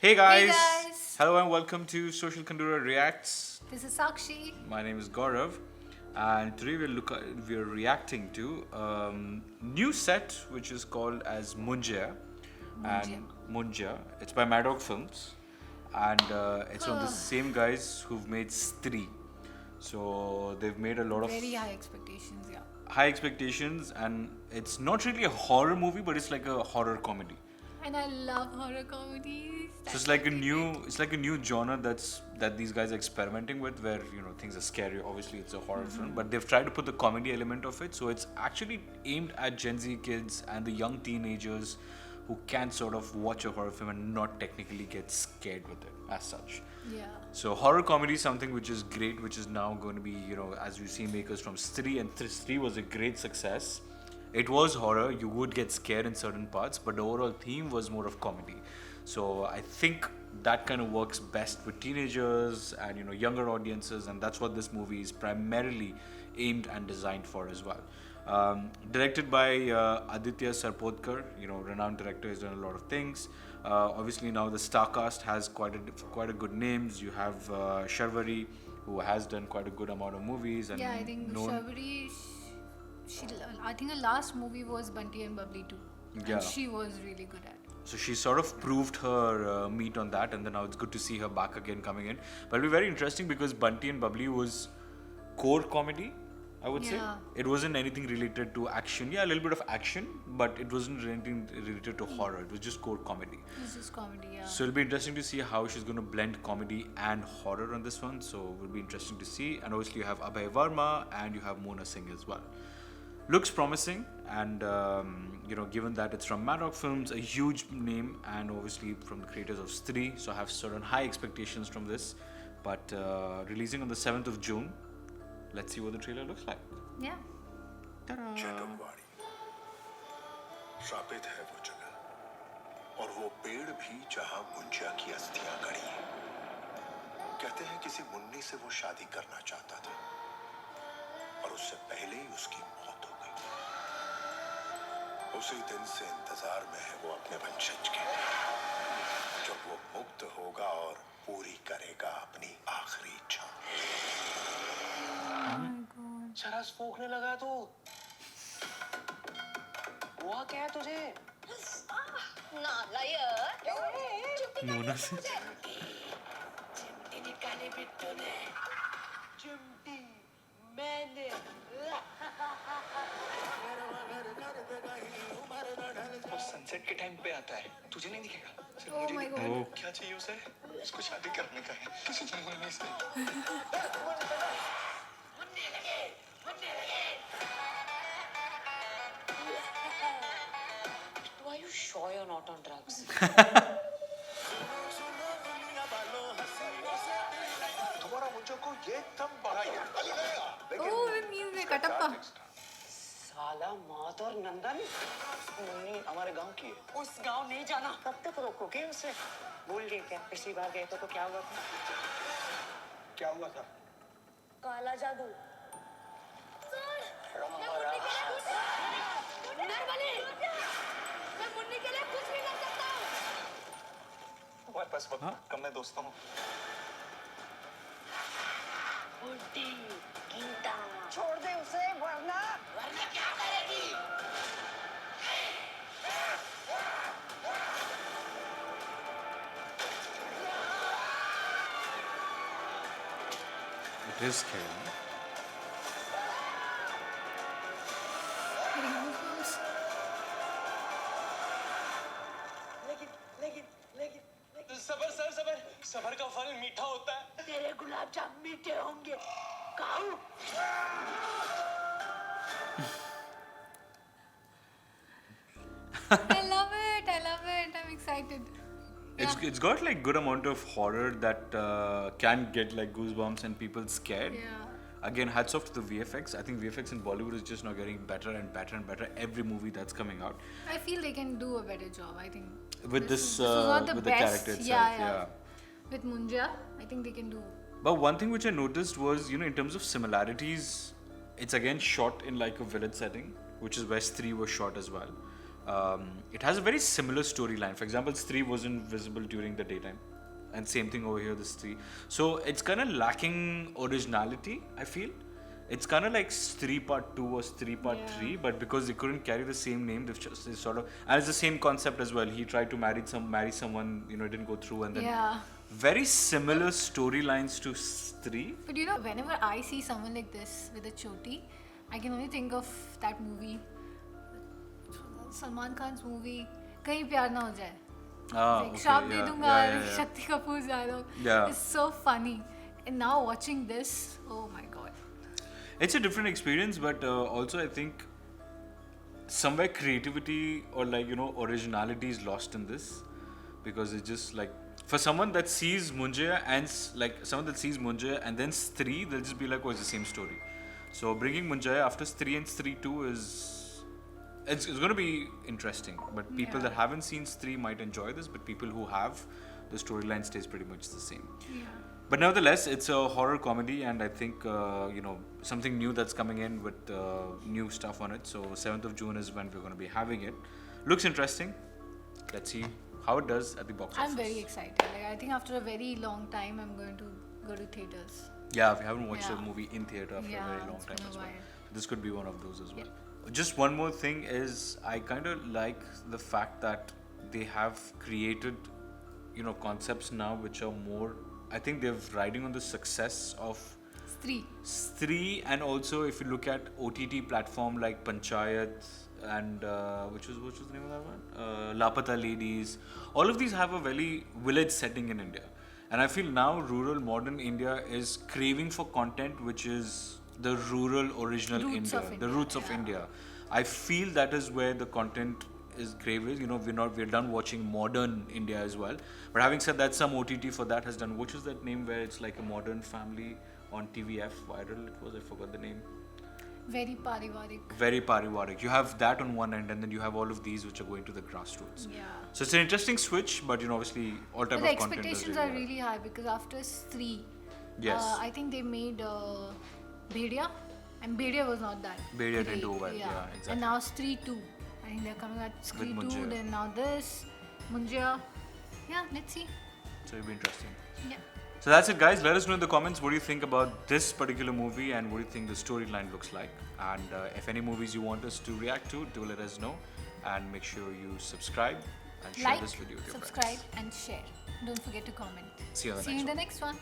Hey Hey guys! guys, Hello and welcome to Social Kandura Reacts. this is Sakshi. My name is Gaurav, and today we're reacting to new set which is called as Munjya. Munjya. And Munjya. It's by Mad Dog Films, and it's from the same guys who've made Stree. So they've made a lot of Very high expectations, yeah. high expectations, and it's not really a horror movie, but it's like a horror comedy. And I love horror comedies. So it's like a new genre that these guys are experimenting with, where things are scary. Obviously, it's a horror film, but they've tried to put the comedy element of it. So it's actually aimed at Gen Z kids and the young teenagers who can sort of watch a horror film and not technically get scared with it as such. Yeah. So horror comedy is something which is great, which is now going to be, as you see, makers from Stree, and Stree was a great success. It was horror, you would get scared in certain parts, but the overall theme was more of comedy. So I think that kind of works best with teenagers and younger audiences, and that's what this movie is primarily aimed and designed for as well. Directed by Aditya Sarpotkar, renowned director, has done a lot of things. Obviously now the star cast has quite a good names. You have Sharvari, who has done quite a good amount of movies, and Yeah, I think known. Shabri, I think her last movie was Bunty and Bubbly too. Yeah. And she was really good at it. So she sort of proved her meat on that, and then now it's good to see her back again coming in. But it'll be very interesting because Bunty and Bubbly was core comedy, I would say. Yeah. It wasn't anything related to action. Yeah, a little bit of action, but it wasn't anything related to horror. It was just core comedy. It's just comedy, yeah. So it'll be interesting to see how she's going to blend comedy and horror on this one. So it'll be interesting to see. And obviously you have Abhay Varma and you have Mona Singh as well. Looks promising, and given that it's from Mad Dog Films, a huge name, and obviously from the creators of Stree, so I have certain high expectations from this. But releasing on the 7th of June, let's see what the trailer looks like. Yeah. Ta-da! चटुकवाड़ी श्रापित है वो जगह और वो पेड़ भी जहां मुंजिया की अस्थियां गड़ी हैं। कहते हैं किसी मुन्नी से वो शादी करना चाहता था और उससे पहले ही उसकी मौत हो गई। उसी दिन से इंतजार में है वो अपने वंशज के, जब वो मुक्त होगा और पूरी करेगा अपनी आखिरी इच्छा। Oh my god. चरस फूकने लगा तू। हुआ क्या है तुझे? Mona Singh. चिमटी निकाली बिट्टू ने। चिमटी मैंने। वो सनसेट के टाइम पे आता है, तुझे नहीं दिखेगा। चल Oh मुझे my दिखा। god. क्या चाहिए उसे? इसको शादी करने का है। किसी मुन्नी से। Are you sure you're not on drugs? तुम्हारा मुंजिया को ये दम बड़ा यार। Oh, with music, Katappa. साला मात और नंदन मुन्नी हमारे गांव की है। उस गांव नहीं जाना। कब तक रोकोगे उसे? भूल गए क्या? पिछली बार गए तो क्या हुआ था? क्या हुआ था? काला जादू। तुम्हारे पास वक्त कम है दोस्तों। छोड़ दे उसे वरना क्या करेगी? It is scary. Getting goosebumps. लेकिन सबर का फल मीठा होता है। तेरे गुलाब जामुन मीठे होंगे। खाओ। I love it. I'm excited. It's got like good amount of horror that can get like goosebumps and people scared. Yeah. Again, hats off to the VFX. I think VFX in Bollywood is just now getting better and better and better every movie that's coming out. I feel they can do a better job. I think With this, was not the with best. the character itself, Yeah. With Munjya, I think they can do. But one thing which I noticed was, in terms of similarities, it's again shot in like a village setting, which is where Stree was shot as well. It has a very similar storyline. For example, Stree wasn't visible during the daytime, and same thing over here, the Stree. So it's kind of lacking originality, I feel. It's kind of like Stree Part 2 or Stree Part 3, but because they couldn't carry the same name, they've just they sort of, and it's the same concept as well. He tried to marry someone, it didn't go through, and then very similar storylines to Stree. But you know, whenever I see someone like this with a choti, I can only think of that movie, Salman Khan's movie, Kahin Pyar Na Ho Jaye. Like, Shraap De Dunga, Shakti Kapoor's dialogue. It's so funny. And now watching this, oh my god. It's a different experience, but also I think somewhere creativity or originality is lost in this, because it's just like, for someone that sees Munjya and then Stree, they'll just be like, oh, it's the same story. So bringing Munjya after Stree and Stree 2 it's going to be interesting. But people that haven't seen Stree might enjoy this, but people who have, the storyline stays pretty much the same. But nevertheless, it's a horror comedy, and I think something new that's coming in with new stuff on it. So 7th of June is when we're going to be having it. Looks interesting. Let's see how it does at the box office. I'm very excited. Like, I think after a very long time, I'm going to go to theaters. Yeah, we haven't watched a movie in theater for a very long time as well. This could be one of those as well. Just one more thing is, I kind of like the fact that they have created, concepts now which are more, I think they're riding on the success of Stree, and also if you look at OTT platform like Panchayat and which was the name of that one? Lapata Ladies. All of these have a very village setting in India, and I feel now rural modern India is craving for content which is the rural original the roots of India. I feel that is where the content is craving. We're done watching modern India as well. But having said that, some OTT for that has done. Which is that name where it's like a modern family on TVF viral? It was, I forgot the name. Very parivarik. Very parivarik. You have that on one end, and then you have all of these which are going to the grassroots. Yeah. So it's an interesting switch, but obviously all type of content. The expectations are really high, because after Stree, I think they made Bhedia, and Bhedia was not that. Bhedia didn't do well. Yeah, exactly. And now Stree 2. I think they're coming at Stree 2, then now this, Munjya. Yeah, let's see. So it'll be interesting. Yeah. So that's it, guys. Let us know in the comments what do you think about this particular movie and what do you think the storyline looks like. And if any movies you want us to react to, do let us know. And make sure you subscribe and share this video with your friends. Subscribe and share. Don't forget to comment. See you on the See you in the next one.